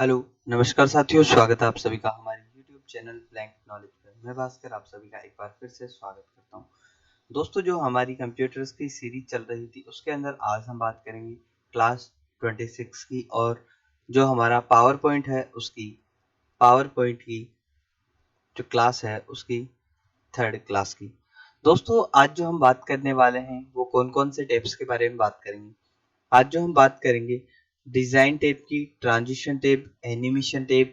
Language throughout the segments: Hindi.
हेलो, नमस्कार साथियों, स्वागत है आप सभी का हमारे YouTube चैनल ब्लैंक नॉलेज पर। मैं भास्कर आप सभी का एक बार फिर से स्वागत करता हूं। दोस्तों, जो हमारी कंप्यूटर्स की सीरीज चल रही थी उसके अंदर आज हम बात करेंगे क्लास 26 की, और जो हमारा पावर पॉइंट है उसकी पावर पॉइंट की जो क्लास है उसकी थर्ड क्लास की। दोस्तों, आज जो हम बात करने वाले हैं वो कौन कौन से टेप्स के बारे में बात करेंगे। आज जो हम बात करेंगे डिजाइन टेप की, transition tape, animation tape,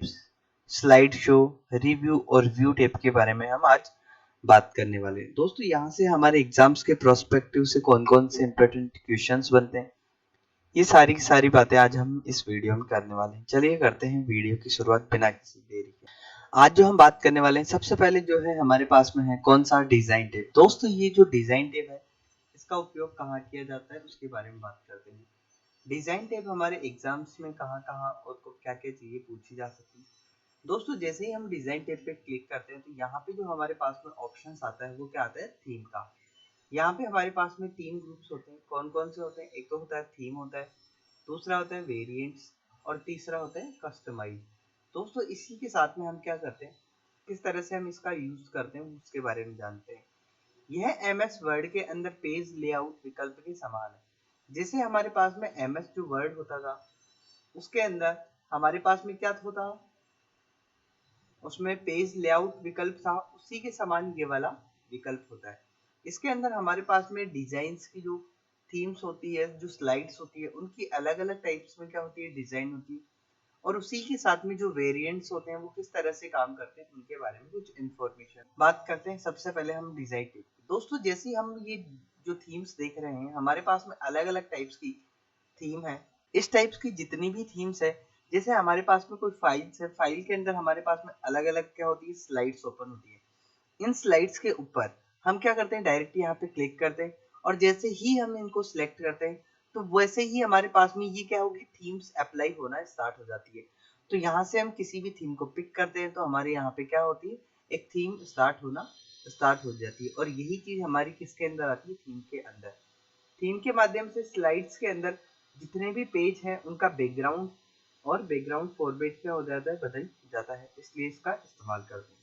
slide show, review और व्यू टेप के बारे में हम आज बात करने वाले हैं। दोस्तों, यहाँ से हमारे एग्जाम्स के प्रोस्पेक्टिव से कौन कौन से इंपॉर्टेंट क्वेश्चंस बनते हैं, ये सारी की सारी बातें आज हम इस वीडियो में करने वाले हैं। चलिए करते हैं वीडियो की शुरुआत बिना किसी देरी के। आज जो हम बात करने वाले हैं, सबसे पहले जो है हमारे पास में है कौन सा डिजाइन टेप। दोस्तों, ये जो डिजाइन टेप है इसका उपयोग कहाँ किया जाता है उसके बारे में बात करते हैं। डिजाइन टेप हमारे एग्जाम्स में कहाँ-कहाँ और क्या-क्या चीजें पूछी जा सकती है। दोस्तों, जैसे ही हम डिजाइन टेप पे क्लिक करते हैं तो यहाँ पे जो हमारे पास में ऑप्शंस आता है वो क्या आता है, थीम का। यहाँ पे हमारे पास में तीन ग्रुप्स होते हैं। कौन कौन से होते हैं? एक तो होता है थीम होता है, दूसरा होता है वेरिएंट्स और तीसरा होता है कस्टमाइज। दोस्तों, इसी के साथ में हम क्या करते हैं, किस तरह से हम इसका यूज करते हैं उसके बारे में जानते हैं। यह एमएस वर्ड के अंदर पेज लेआउट विकल्प के समान है। जैसे हमारे पास में एमएस जो वर्ड होता था उसके अंदर हमारे पास में क्या होता, उसमें पेज लेआउट विकल्प था, उसी के समान ये वाला विकल्प होता है। इसके अंदर हमारे पास में डिजाइन्स की जो थीम्स होती है, जो स्लाइड्स होती है, उनकी अलग अलग टाइप्स में क्या होती है, डिजाइन होती है। और उसी के साथ में जो वेरिएंट्स होते हैं वो किस तरह से काम करते हैं उनके बारे में कुछ इंफॉर्मेशन बात करते हैं। सबसे पहले हम डिजाइन टेप। दोस्तों, जैसे ही हम ये जो थीम्स देख रहे हैं हमारे पास में अलग अलग टाइप्स की थीम है। इस टाइप्स की जितनी भी थीम्स है, जैसे हमारे पास में कोई फाइल्स है, फाइल के अंदर हमारे पास में अलग अलग क्या होती है, स्लाइड्स ओपन होती है। इन स्लाइड्स के ऊपर हम क्या करते हैं, डायरेक्ट यहाँ पे क्लिक करते हैं और जैसे ही हम इनको सिलेक्ट करते हैं तो वैसे ही हमारे पास में ये क्या होगी, थीम्स अप्लाई होना स्टार्ट हो जाती है। तो यहाँ से हम किसी भी थीम को पिक करते हैं तो हमारे यहाँ पे क्या होती है, एक थीम स्टार्ट होना स्टार्ट हो जाती है। और यही चीज हमारी किसके अंदर आती है, थीम के अंदर। थीम के माध्यम से स्लाइड्स के अंदर जितने भी पेज हैं उनका बैकग्राउंड और बैकग्राउंड फॉर्मेट क्या हो जाता है, बदल जाता है, इसलिए इसका इस्तेमाल करते हैं।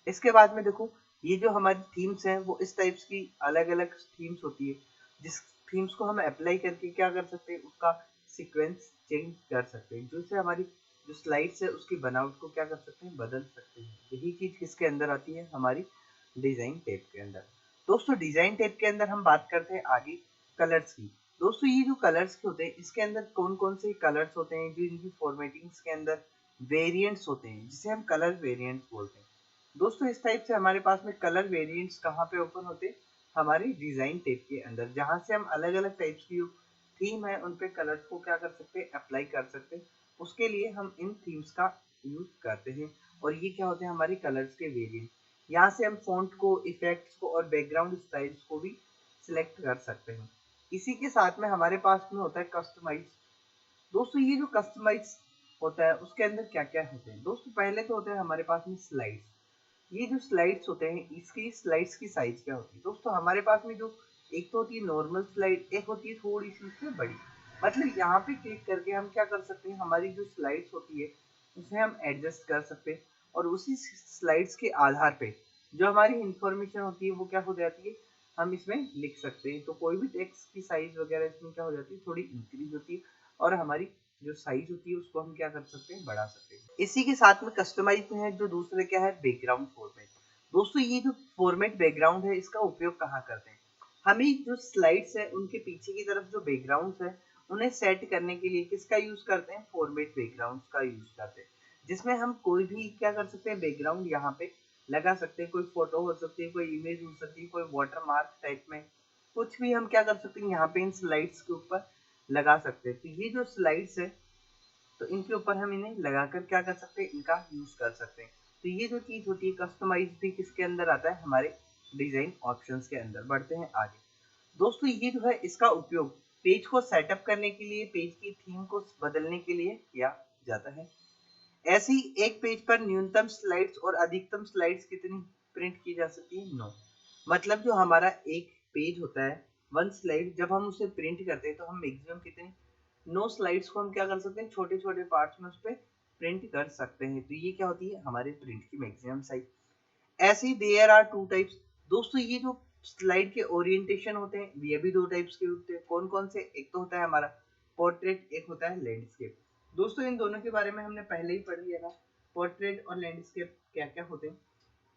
इसके बाद में देखो, ये जो हमारी थीम्स हैं वो इस टाइप्स की अलग अलग थीम्स होती है, जिस थीम्स को हम अप्लाई करके क्या कर सकते हैं, उसका सीक्वेंस चेंज कर सकते हैं, जिससे हमारी जो स्लाइड्स है उसकी बनावट को क्या कर सकते हैं, बदल सकते हैं। यही चीज किसके अंदर आती है, हमारी डिजाइन टेप के अंदर। दोस्तों, डिजाइन टेप के अंदर हम बात करते हैं आगे कलर्स की। दोस्तों, ये जो कलर्स होते हैं इसके अंदर कौन कौन से कलर्स होते हैं, जो इनकी फॉर्मेटिंग्स के अंदर वेरिएंट्स होते हैं, जिसे हम कलर वेरिएंट्स बोलते हैं। दोस्तों, इस टाइप से हमारे पास में कलर वेरिएंट्स कहाँ पे ओपन होते हैं, हमारी डिजाइन टेप के अंदर, जहां से हम अलग अलग टाइप्स की जो थीम है उन पे कलर्स को क्या कर सकते हैं, अप्लाई कर सकते हैं। उसके लिए हम इन थीम्स का यूज करते हैं। और ये क्या होते हैं, हमारी कलर्स के वेरिएंट। यहाँ से हम फॉन्ट को, इफेक्ट्स को और बैकग्राउंड स्टाइल्स को भी सिलेक्ट कर सकते हैं। इसी के साथ में हमारे पास में होता है कस्टमाइज। दोस्तों, ये जो कस्टमाइज होता है उसके अंदर क्या क्या होते हैं, दोस्तों पहले तो होते हैं हमारे पास में स्लाइड्स। ये जो स्लाइड्स होते हैं इसकी स्लाइड्स की साइज क्या होती है, दोस्तों हमारे पास में जो एक तो होती है नॉर्मल स्लाइड, एक होती है थोड़ी सी उससे बड़ी। मतलब यहाँ पे क्लिक करके हम क्या कर सकते हैं, हमारी जो स्लाइड्स होती है उसे हम एडजस्ट कर सकते हैं। और उसी स्लाइड्स के आधार पे जो हमारी इंफॉर्मेशन होती है वो क्या हो जाती है, हम इसमें लिख सकते हैं। तो कोई भी टेक्स्ट की साइज वगैरह इसमें क्या हो जाती है, थोड़ी इंक्रीज होती है। और हमारी जो साइज होती है उसको हम क्या कर सकते हैं, बढ़ा सकते हैं। इसी के साथ में कस्टमाइज में है जो दूसरे क्या है, बैकग्राउंड फॉर्मेट। दोस्तों, ये जो फॉर्मेट बैकग्राउंड है इसका उपयोग कहाँ करते हैं, हमें जो स्लाइड्स है उनके पीछे की तरफ जो बैकग्राउंड है उन्हें सेट करने के लिए किसका यूज करते हैं, फॉर्मेट बैकग्राउंड का यूज करते हैं। जिसमें हम कोई भी क्या कर सकते हैं, बैकग्राउंड यहाँ पे लगा सकते हैं। कोई फोटो हो सकती है, कोई इमेज हो सकती है, कोई वाटर मार्क टाइप में कुछ भी हम क्या कर सकते हैं, यहाँ पे इन स्लाइड्स के ऊपर लगा सकते हैं। तो ये जो स्लाइड्स है तो इनके ऊपर हम इन्हें लगाकर क्या कर सकते हैं, इनका यूज कर सकते हैं। तो ये जो चीज होती है कस्टमाइज भी किसके अंदर आता है, हमारे डिजाइन ऑप्शंस के अंदर। बढ़ते हैं आगे। दोस्तों, ये जो है इसका उपयोग पेज को सेटअप करने के लिए, पेज की थीम को बदलने के लिए किया जाता है। ऐसे ही एक पेज पर न्यूनतम स्लाइड्स और अधिकतम स्लाइड्स कितनी प्रिंट की जा सकती है, 9। मतलब जो हमारा एक पेज होता है, वन स्लाइड, जब हम उसे प्रिंट करते हैं तो हम मैक्सिमम कितनी, 9 स्लाइड्स को हम क्या कर सकते हैं, छोटे छोटे पार्ट्स में उस पर प्रिंट कर सकते हैं। तो ये क्या होती है हमारे प्रिंट की मैक्सिमम साइज। ऐसे ही देयर आर टू टाइप्स। दोस्तों ये जो स्लाइड के ओरिएंटेशन होते हैं ये भी दो टाइप्स के होते हैं। कौन कौन से? एक तो होता है हमारा पोर्ट्रेट, एक होता है लैंडस्केप। दोस्तों इन दोनों के बारे में हमने पहले ही पढ़ लिया था। पोर्ट्रेट और लैंडस्केप क्या क्या होते हैं।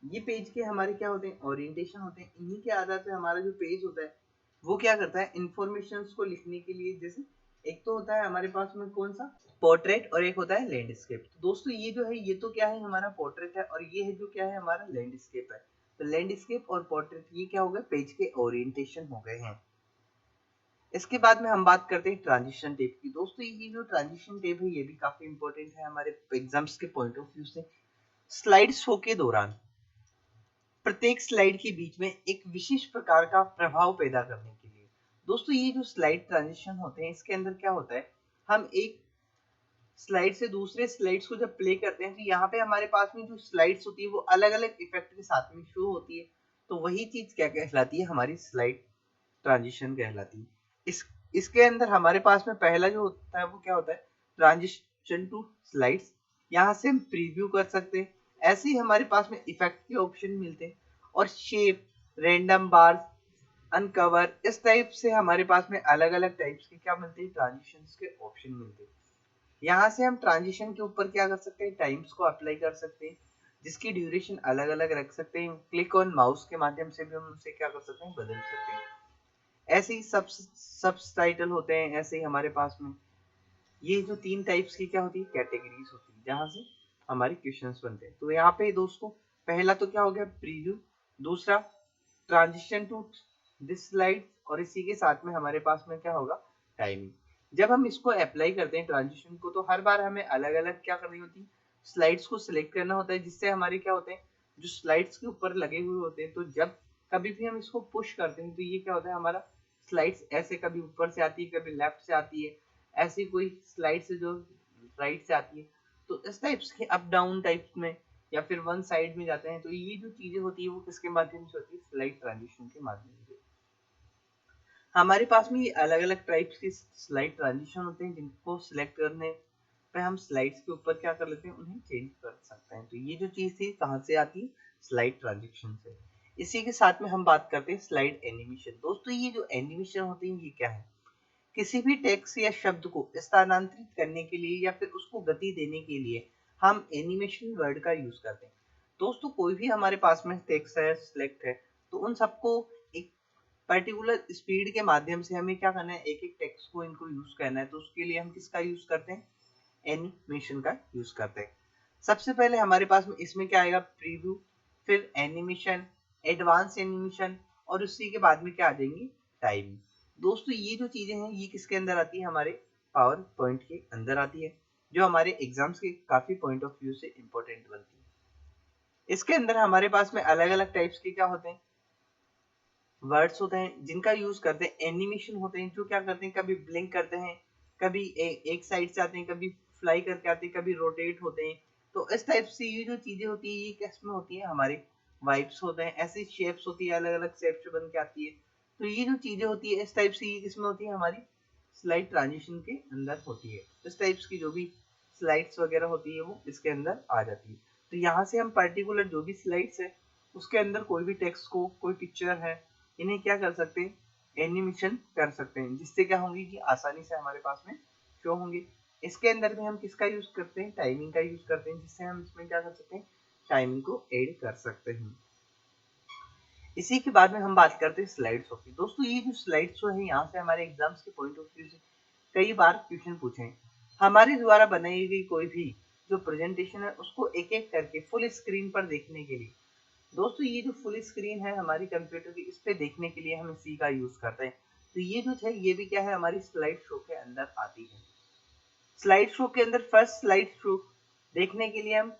ये पेज के हमारे क्या होते हैं? ओरिएंटेशन होते हैं। इन्हीं के आधार पे हमारा जो पेज होता है वो क्या करता है? इंफॉर्मेशन को लिखने के लिए, जैसे एक तो होता है हमारे पास में कौन सा? पोर्ट्रेट, और एक होता है लैंडस्केप। तो दोस्तों ये जो है ये तो क्या है? हमारा पोर्ट्रेट है, और ये है जो क्या है? हमारा लैंडस्केप है। तो लैंडस्केप और पोर्ट्रेट ये क्या हो गए? पेज के ओरिएंटेशन हो गए हैं। इसके बाद में हम बात करते हैं ट्रांजिशन टेप की। दोस्तों ये जो ट्रांजिशन टेप है ये भी काफी इंपॉर्टेंट है हमारे एग्जाम्स के पॉइंट ऑफ व्यू से। स्लाइड शो के दौरान प्रत्येक स्लाइड के बीच में एक विशेष प्रकार का प्रभाव पैदा करने के लिए, दोस्तों ये जो स्लाइड ट्रांजिशन होते हैं इसके अंदर क्या होता है? हम एक स्लाइड से दूसरे स्लाइड्स को जब प्ले करते हैं तो यहाँ पे हमारे पास में जो स्लाइड्स होती है वो अलग अलग इफेक्ट के साथ में शो होती है। तो वही चीज क्या कहलाती है? हमारी स्लाइड ट्रांजिशन कहलाती है। इस इसके अंदर हमारे पास में पहला जो होता है वो क्या होता है? Transition to slides. यहाँ से हम प्रीव्यू कर सकते हैं। ऐसे ही हमारे पास में इफेक्ट के ऑप्शन मिलते हैं, और शेप, रैंडम बार, अनकवर, इस टाइप से हमारे पास में अलग अलग टाइप्स के क्या मिलते हैं? ट्रांजिशंस के ऑप्शन मिलते हैं। यहाँ से हम ट्रांजिशन के ऊपर क्या कर सकते हैं? टाइम्स को अप्लाई कर सकते हैं, जिसकी ड्यूरेशन अलग अलग रख सकते हैं। क्लिक ऑन माउस के माध्यम से भी हम उसे क्या कर सकते हैं? बदल सकते हैं। ऐसे ही सबटाइटल होते हैं। ऐसे ही हमारे पास में ये जो तीन टाइप्स की क्या होती है? कैटेगरीज होती है, जहां से हमारे क्वेश्चंस बनते हैं। तो यहाँ पे दोस्तों पहला तो क्या हो गया? प्रीव्यू। दूसरा ट्रांजिशन टू दिस स्लाइड, और इसी के साथ में हमारे पास में क्या होगा? टाइमिंग। जब हम इसको अप्लाई करते हैं ट्रांजिशन को, तो हर बार हमें अलग अलग क्या करनी होती है? स्लाइड्स को सिलेक्ट करना होता है, जिससे हमारे क्या होते हैं? जो स्लाइड्स के ऊपर लगे हुए होते हैं, तो जब कभी भी हम इसको पुश करते हैं तो ये क्या होता है? हमारा स्लाइड्स ऐसे कभी ऊपर से आती है, कभी लेफ्ट से आती है, ऐसी कोई स्लाइड से जो राइट से आती है। तो इस टाइप्स के अप डाउन टाइप्स में या फिर वन साइड में जाते हैं। तो ये जो चीजें होती है वो किसके माध्यम से होती है? स्लाइड ट्रांजिशन के माध्यम से। हमारे पास में ये अलग अलग टाइप्स की स्लाइड ट्रांजिशन होते हैं, जिनको सिलेक्ट करने पे हम स्लाइड्स के ऊपर क्या कर लेते हैं? उन्हें चेंज कर सकते हैं। तो ये जो चीज थी कहाँ से आती है? स्लाइड ट्रांजिशन से। इसी के साथ में हम बात करते हैं स्लाइड एनिमेशन। दोस्तों ये जो एनिमेशन होते हैं ये क्या है? किसी भी टेक्स्ट या शब्द को स्थानांतरित करने के लिए या फिर उसको गति देने के लिए हम एनिमेशन वर्ड का यूज करते हैं। दोस्तों कोई भी हमारे पास में टेक्स्ट है, सिलेक्ट है, तो उन सबको एक पर्टिकुलर स्पीड के माध्यम से हमें क्या करना है? एक एक टेक्स्ट को इनको यूज करना है। तो उसके लिए हम किसका यूज करते हैं? एनिमेशन का यूज करते हैं। सबसे पहले हमारे पास में इसमें क्या आएगा? प्रीव्यू, फिर एनिमेशन, एडवांस एनिमेशन, और उसी के बाद में क्या आ जाएंगी? टाइम। दोस्तों ये जो चीजें हैं ये किसके अंदर आती है? हमारे पावर पॉइंट के अंदर आती है, जो हमारे एग्जाम्स के काफी पॉइंट ऑफ व्यू से इंपॉर्टेंट बनती है। इसके अंदर हमारे पास में अलग अलग टाइप्स के क्या होते हैं? वर्ड्स होते हैं जिनका यूज करते हैं। एनिमेशन होते हैं जो क्या करते हैं? कभी ब्लिंक करते हैं, कभी एक साइड से आते हैं, कभी फ्लाई करके आते हैं, कभी रोटेट होते हैं। तो इस टाइप से ये जो चीजें होती है ये किस में होती है? हमारे वाइब्स होते हैं। ऐसी शेप्स होती है, अलग अलग शेप्स बन के आती है। तो ये जो चीजें होती है इस टाइप से ये किसमें होती है? हमारी स्लाइड ट्रांजिशन के अंदर होती है। इस टाइप्स की जो भी स्लाइड्स वगैरह होती है वो इसके अंदर आ जाती है। तो यहाँ से हम पर्टिकुलर जो भी स्लाइड्स है उसके अंदर कोई भी टेक्स्ट को, कोई पिक्चर है, इन्हें क्या कर सकते हैं? एनिमेशन कर सकते हैं, जिससे क्या होंगी कि आसानी से हमारे पास में शो होंगे। इसके अंदर भी हम किसका यूज करते हैं? टाइमिंग का यूज करते हैं, जिससे हम इसमें क्या कर सकते हैं? टाइमिंग को ऐड कर सकते हैं। इसी के बाद में हम बात करते हैं स्लाइड शो की। दोस्तों ये जो स्लाइड शो है यहाँ से हमारे एग्जाम्स के पॉइंट ऑफ व्यू से कई बार क्वेश्चन पूछे हैं। हमारे द्वारा बनाई गई कोई भी जो प्रेजेंटेशन है उसको एक एक करके फुल स्क्रीन पर देखने के लिए, दोस्तों ये जो फुल स्क्रीन है हमारी कंप्यूटर की, इस पे देखने के लिए हम इसी का यूज करते हैं। तो ये जो है ये भी क्या है? हमारी स्लाइड शो के अंदर आती है। स्लाइड शो के अंदर फर्स्ट स्लाइड शो देखने के लिए हम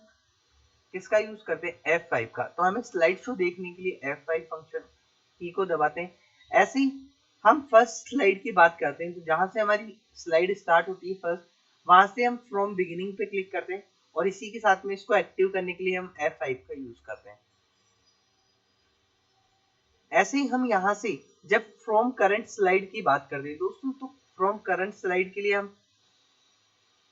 किसका यूज करते हैं? F5 का। तो हमें स्लाइड शो देखने के लिए F5 फंक्शन की को दबाते हैं। ऐसे ही हम फर्स्ट स्लाइड की बात करते हैं, तो जहां से हमारी स्लाइड स्टार्ट होती है फर्स्ट, वहां से हम फ्रॉम बिगिनिंग पे क्लिक करते हैं, और इसी के साथ में इसको एक्टिव करने के लिए हम F5 का यूज करते हैं। ऐसे ही हम यहाँ से जब फ्रॉम करंट स्लाइड की बात करते हैं दोस्तों, तो फ्रॉम करंट स्लाइड के लिए हम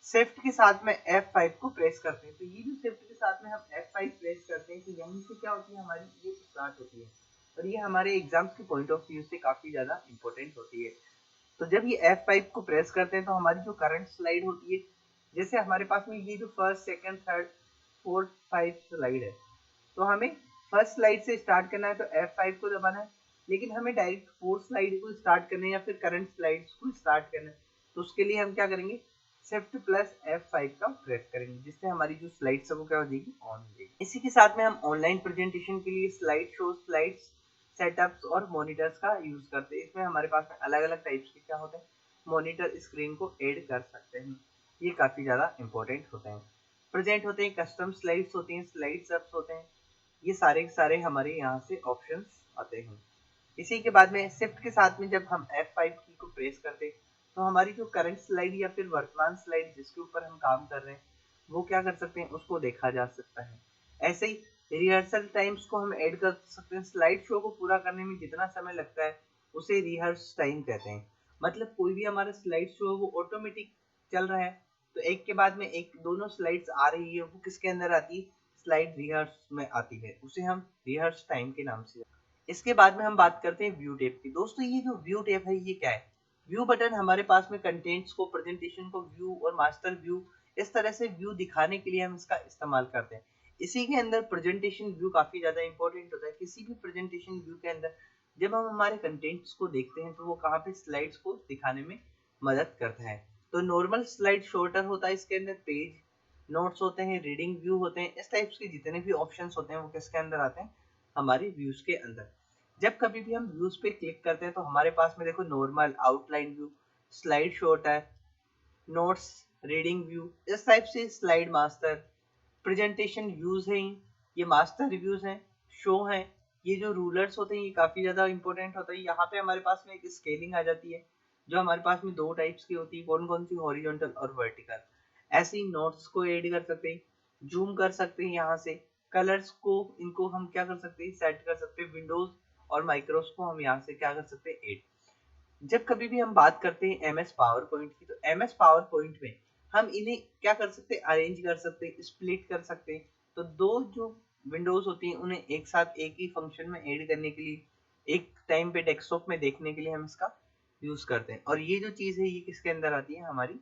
शिफ्ट के साथ में F5 को प्रेस करते हैं। तो ये जो शिफ्ट के साथ में हम F5 प्रेस करते हैं, तो यहीं से क्या होती है हमारी ये स्टार्ट होती है, और ये हमारे एग्जाम्स के पॉइंट ऑफ व्यू से काफी ज्यादा इंपॉर्टेंट होती है। तो जब ये F5 को प्रेस करते हैं तो हमारी जो करंट स्लाइड होती है, जैसे हमारे पास में ये जो first second third fourth 5 slide है, तो हमें फर्स्ट स्लाइड से स्टार्ट करना है तो F5 को दबाना है, लेकिन हमें डायरेक्ट फोर्थ स्लाइड को स्टार्ट करना है या फिर करंट स्लाइड्स को स्टार्ट करना है, तो उसके लिए हम क्या करेंगे, शिफ्ट प्लस F5 का प्रेस करेंगे, जिससे हमारी जो स्लाइड्स है वो क्या हो जाएगी, ऑन हो जाएगी। इसी के साथ में हम ऑनलाइन प्रेजेंटेशन के लिए स्लाइड शो, स्लाइड्स सेटअप्स और मॉनिटर्स का यूज करते हैं। इसमें हमारे पास अलग अलग टाइप्स के क्या होते हैं, मॉनिटर स्क्रीन को ऐड कर सकते हैं, ये काफी ज्यादा इंपॉर्टेंट होते हैं। प्रेजेंट होते हैं, कस्टम स्लाइड्स होती हैं, स्लाइड्स अप्स होते हैं, ये सारे के सारे हमारे यहाँ से ऑप्शंस आते हैं। इसी के बाद में शिफ्ट के साथ में जब हम F5 की को प्रेस करते हैं तो हमारी जो करंट स्लाइड या फिर वर्तमान स्लाइड जिसके ऊपर हम काम कर रहे हैं वो क्या कर सकते हैं, उसको देखा जा सकता है। ऐसे ही रिहर्सल टाइम्स को हम ऐड कर सकते हैं। स्लाइड शो को पूरा करने में जितना समय लगता है उसे रिहर्स टाइम कहते हैं। मतलब कोई भी हमारा स्लाइड शो वो ऑटोमेटिक चल रहा है, तो एक के बाद में एक दोनों स्लाइड्स आ रही है, वो किसके अंदर आती है, स्लाइड रिहर्स में आती है, उसे हम रिहर्स टाइम के नाम से। इसके बाद में हम बात करते हैं व्यू टैब की। दोस्तों ये जो व्यू टैब है ये क्या है, व्यू बटन हमारे पास में कंटेंट्स को, प्रेजेंटेशन को व्यू और मास्टर व्यू, इस तरह से व्यू दिखाने के लिए हम इसका इस्तेमाल करते हैं। इसी के अंदर प्रेजेंटेशन व्यू काफी ज्यादा इंपॉर्टेंट होता है। किसी भी प्रेजेंटेशन व्यू के अंदर जब हम हमारे कंटेंट्स को देखते हैं तो वो कहाँ पे स्लाइड्स को दिखाने में मदद करता है। तो नॉर्मल स्लाइड शॉर्टर होता है, इसके अंदर पेज नोट्स होते हैं, रीडिंग व्यू होते हैं, इस टाइप्स के जितने भी ऑप्शंस होते हैं वो किसके अंदर आते हैं, हमारी व्यूज के अंदर। जब कभी भी हम व्यूज पे क्लिक करते हैं तो हमारे पास में देखो normal, outline view, slide short है, नोट्स, रीडिंग व्यू, इस टाइप से स्लाइड मास्टर, प्रेजेंटेशन व्यूज हैं, ये मास्टर रिव्यूज हैं, शो हैं, ये जो रूलर्स होते हैं ये काफी ज्यादा इंपॉर्टेंट होता है। यहाँ पे हमारे पास में एक स्केलिंग आ जाती है जो हमारे पास में दो टाइप्स की होती है, कौन कौन सी, हॉरिजॉन्टल और वर्टिकल। ऐसे ही नोट्स को ऐड कर सकते हैं, जूम कर सकते हैं, यहाँ से कलर्स को, इनको हम क्या कर सकते हैं, सेट कर सकते हैं, विंडोज और माइक्रोस को हम यहाँ से क्या कर सकते हैं, ऐड। जब कभी भी हम बात करते हैं एमएस पावर पॉइंट की, तो एमएस पावर पॉइंट में हम इन्हें क्या कर सकते हैं, अरेंज कर सकते हैं, स्प्लिट कर सकते हैं। तो दो जो विंडोज होती हैं उन्हें एक साथ एक ही फंक्शन में ऐड करने के लिए, एक टाइम पे डेस्कटॉप में देखने के लिए हम इसका यूज करते हैं। और ये जो चीज है ये किसके अंदर आती है, हमारी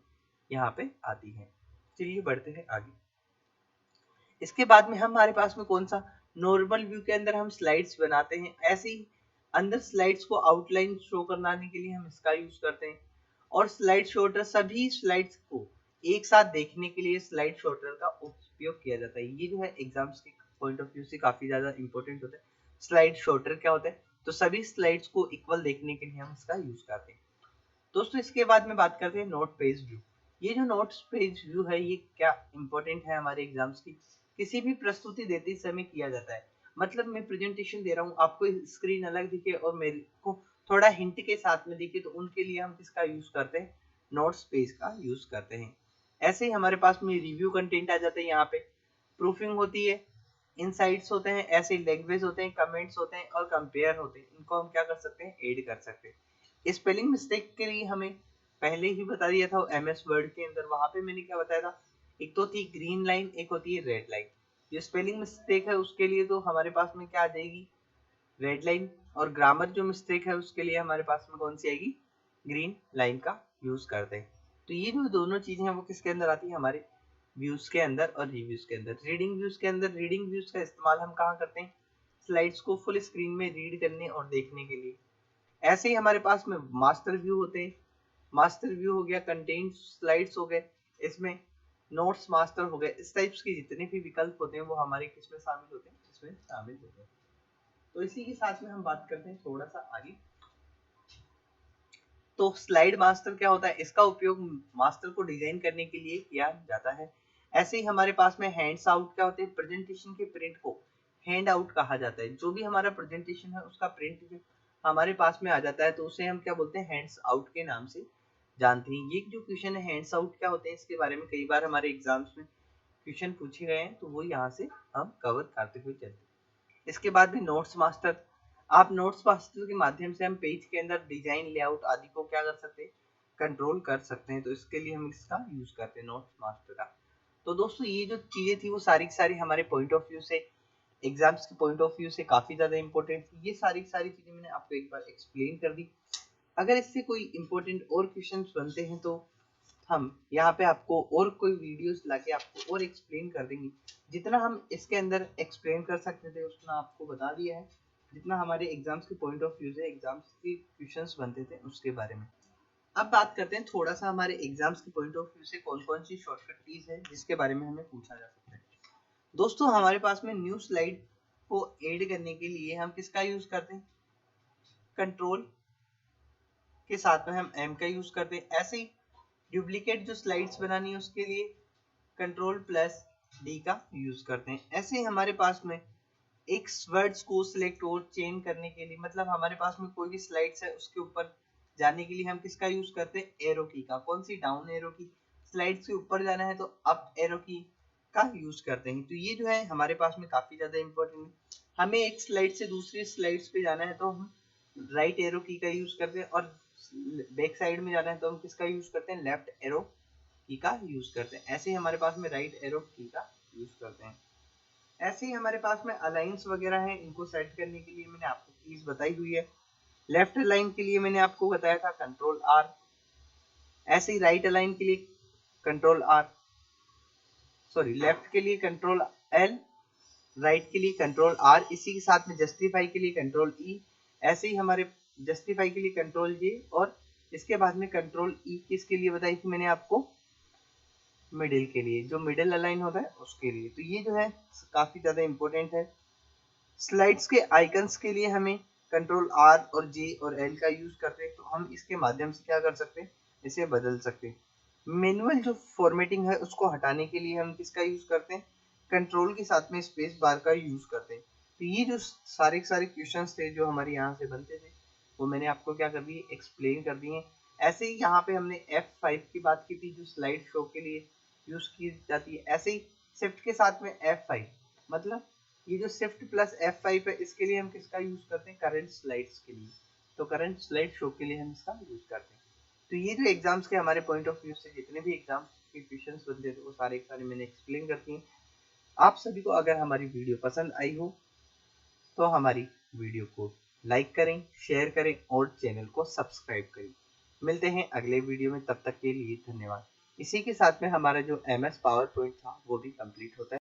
यहाँ पे आती है। चलिए बढ़ते हैं आगे। इसके बाद में हमारे पास में कौन सा, नॉर्मल व्यू के अंदर हम स्लाइड्स बनाते हैं, ऐसे ही अंदर स्लाइड्स को आउटलाइन शो कराने के लिए हम इसका यूज करते हैं। और स्लाइड शॉर्टर, सभी स्लाइड्स को एक साथ देखने के लिए स्लाइड शॉर्टर का उपयोग किया जाता है। ये जो है एग्जाम्स के पॉइंट ऑफ व्यू से काफी ज्यादा इंपॉर्टेंट होता है। स्लाइड शॉर्टर क्या होता है, तो सभी स्लाइड्स को इक्वल देखने के लिए हम इसका यूज करते हैं। दोस्तों इसके बाद में बात करते हैं नोट पेज व्यू। ये जो नोट्स पेज व्यू है ये क्या इंपॉर्टेंट है हमारे एग्जाम्स की, किसी भी प्रस्तुति देते समय किया जाता है। मतलब मैं प्रेजेंटेशन दे रहा हूँ, आपको स्क्रीन अलग दिखे और मेरे को थोड़ा हिंट के साथ में दिखे, तो उनके लिए हम किसका यूज करते हैं, नोट्स पेज का यूज करते हैं। ऐसे ही हमारे पास में रिव्यू कंटेंट आ जाते हैं, यहाँ पे प्रूफिंग होती है, इनसाइट्स होते हैं, ऐसे लैंग्वेज होते हैं, कमेंट्स होते हैं और कंपेयर होते हैं, इनको हम क्या कर सकते हैं, ऐड कर सकते हैं। स्पेलिंग मिस्टेक के लिए हमें पहले ही बता दिया था एमएस वर्ड के अंदर, वहां पे मैंने क्या बताया था, एक तो थी ग्रीन लाइन, एक होती है रेड लाइन। जो स्पेलिंग मिस्टेक है उसके लिए तो हमारे पास में क्या आ जाएगी, रेड लाइन, और ग्रामर जो मिस्टेक है उसके लिए हमारे पास में कौन सी आएगी, ग्रीन लाइन का यूज करते हैं। तो ये जो दोनों चीजें हैं वो किसके अंदर आती है, हमारे व्यूज के अंदर और रिव्यूज के अंदर। रीडिंग व्यूज के अंदर, रीडिंग व्यूज का इस्तेमाल हम कहाँ करते हैं, स्लाइड्स को फुल स्क्रीन में रीड करने और देखने के लिए। ऐसे ही हमारे पास में मास्टर व्यू होते हैं, मास्टर व्यू हो गया, कंटेंट स्लाइड्स हो गए, इसमें नोट्स मास्टर हो गए, इस टाइप्स के जितने भी विकल्प होते हैं वो हमारे किसमें शामिल होते हैं, इसमें शामिल होते हैं। तो इसी के साथ में हम बात करते हैं थोड़ा सा आगे। तो स्लाइड मास्टर क्या होता है, इसका उपयोग मास्टर को डिजाइन करने के लिए किया जाता है। ऐसे ही हमारे पास में हैंड्स आउट क्या होते हैं, प्रेजेंटेशन के प्रिंट को हैंड आउट कहा जाता है। जो भी हमारा प्रेजेंटेशन है उसका प्रिंट हमारे पास में आ जाता है तो उसे हम क्या बोलते हैं, हैंड्स आउट के नाम से जानते हैं। ये जो क्वेश्चन है हैंड्स आउट क्या होते हैं, इसके बारे में कई बार हमारे एग्जाम्स में क्वेश्चन पूछे गए हैं, तो वो यहाँ से हम कवर करते हुए चलते हैं। इसके बाद भी नोट्स मास्टर, आप नोट्स मास्टर के माध्यम से हम पेज के अंदर डिजाइन, लेआउट आदि को क्या कर सकते हैं, कंट्रोल कर सकते हैं। तो इसके लिए हम इसका यूज करते हैं नोट्स मास्टर का। तो दोस्तों ये जो चीजें थी वो सारी की सारी हमारे पॉइंट ऑफ व्यू से, एग्जाम्स के पॉइंट ऑफ व्यू से काफी ज्यादा इंपॉर्टेंट थी। ये सारी की सारी चीजें मैंने आपको एक बार एक्सप्लेन कर दी। अगर इससे कोई इंपॉर्टेंट और क्वेश्चंस बनते हैं तो हम यहाँ पे आपको और कोई वीडियोस लाके आपको और एक्सप्लेन कर देंगे। जितना हम इसके अंदर एक्सप्लेन कर सकते थे उतना आपको बता दिया है, जितना हमारे एग्जाम्स के पॉइंट ऑफ व्यू से एग्जाम्स के क्वेश्चंस बनते थे उसके बारे में। अब बात करते हैं थोड़ा सा हमारे एग्जाम्स के पॉइंट ऑफ व्यू से कौन कौन सी शॉर्टकट कीज है जिसके बारे में हमें पूछा जा सकता है। दोस्तों हमारे पास में न्यू स्लाइड को ऐड करने के लिए हम किसका यूज करते हैं, कंट्रोल के साथ में हम एम का यूज करते हैं। ऐसे ही डुप्लीकेट जो स्लाइड्स बनानी है उसके लिए कंट्रोल प्लस डी का यूज करते हैं। ऐसे ही हमारे पास में एक वर्ड्स को सिलेक्ट और चेंज करने के लिए, मतलब हमारे पास में कोई भी स्लाइड्स है उसके ऊपर जाने के लिए हम किसका यूज करते हैं, एरो की का। कौन सी, डाउन एरो की। स्लाइड्स के ऊपर जाना है तो अप एरो की का यूज करते हैं। तो ये जो है हमारे पास में काफी ज्यादा इंपॉर्टेंट है। हमें एक स्लाइड से दूसरी स्लाइड्स पे जाना है तो हम राइट एरो की का यूज करते हैं, और बैक साइड में जाना है तो हम किसका यूज करते हैं, लेफ्ट एरो की का यूज करते हैं। ऐसे ही हमारे पास में राइट एरो की का यूज करते हैं। ऐसे ही हमारे पास में अलाइंस वगैरह है, इनको सेट करने के लिए मैंने आपको कीज बताई हुई है। लेफ्ट अलाइन के लिए मैंने आपको बताया था कंट्रोल आर। ऐसे ही राइट अलाइन के लिए कंट्रोल आर, सॉरी लेफ्ट के लिए कंट्रोल एल, राइट के लिए कंट्रोल आर, इसी के साथ में जस्टिफाई के लिए कंट्रोल ई। ऐसे ही हमारे जस्टिफाई के लिए कंट्रोल जे, और इसके बाद में कंट्रोल ई किसके लिए बताई थी मैंने आपको, मिडिल के लिए, जो मिडिल अलाइन होता है उसके लिए। तो ये जो है काफी ज्यादा इंपॉर्टेंट है। स्लाइड्स के आइकन्स के लिए हमें कंट्रोल आर और जे और एल का यूज करते हैं, तो हम इसके माध्यम से क्या कर सकते हैं, इसे बदल सकते हैं। मैनुअल जो फॉर्मेटिंग है उसको हटाने के लिए हम किसका यूज करते हैं, कंट्रोल के साथ में स्पेस बार का यूज करते हैं। तो ये जो सारे के सारे क्वेश्चंस थे जो हमारे यहाँ से बनते थे वो मैंने आपको क्या कर दिए, एक्सप्लेन कर दिए। ऐसे ही यहाँ पे हमने F5 की बात की थी जो स्लाइड शो के लिए यूज की जाती है। ऐसे ही शिफ्ट के साथ में F5, मतलब ये जो शिफ्ट प्लस F5 है इसके लिए हम किसका यूज करते हैं, करंट स्लाइड्स के लिए। तो करंट स्लाइड शो के लिए हम इसका यूज करते हैं। तो ये जो एग्जाम्स के हमारे पॉइंट ऑफ व्यू से जितने भी एग्जाम्स के क्वेश्चंस बनते थे वो सारे के सारे मैंने एक्सप्लेन कर दिए। आप सभी को अगर हमारी वीडियो पसंद आई हो तो हमारी वीडियो को लाइक करें, शेयर करें और चैनल को सब्सक्राइब करें। मिलते हैं अगले वीडियो में, तब तक के लिए धन्यवाद। इसी के साथ में हमारा जो MS पावर पॉइंट था वो भी कंप्लीट होता है।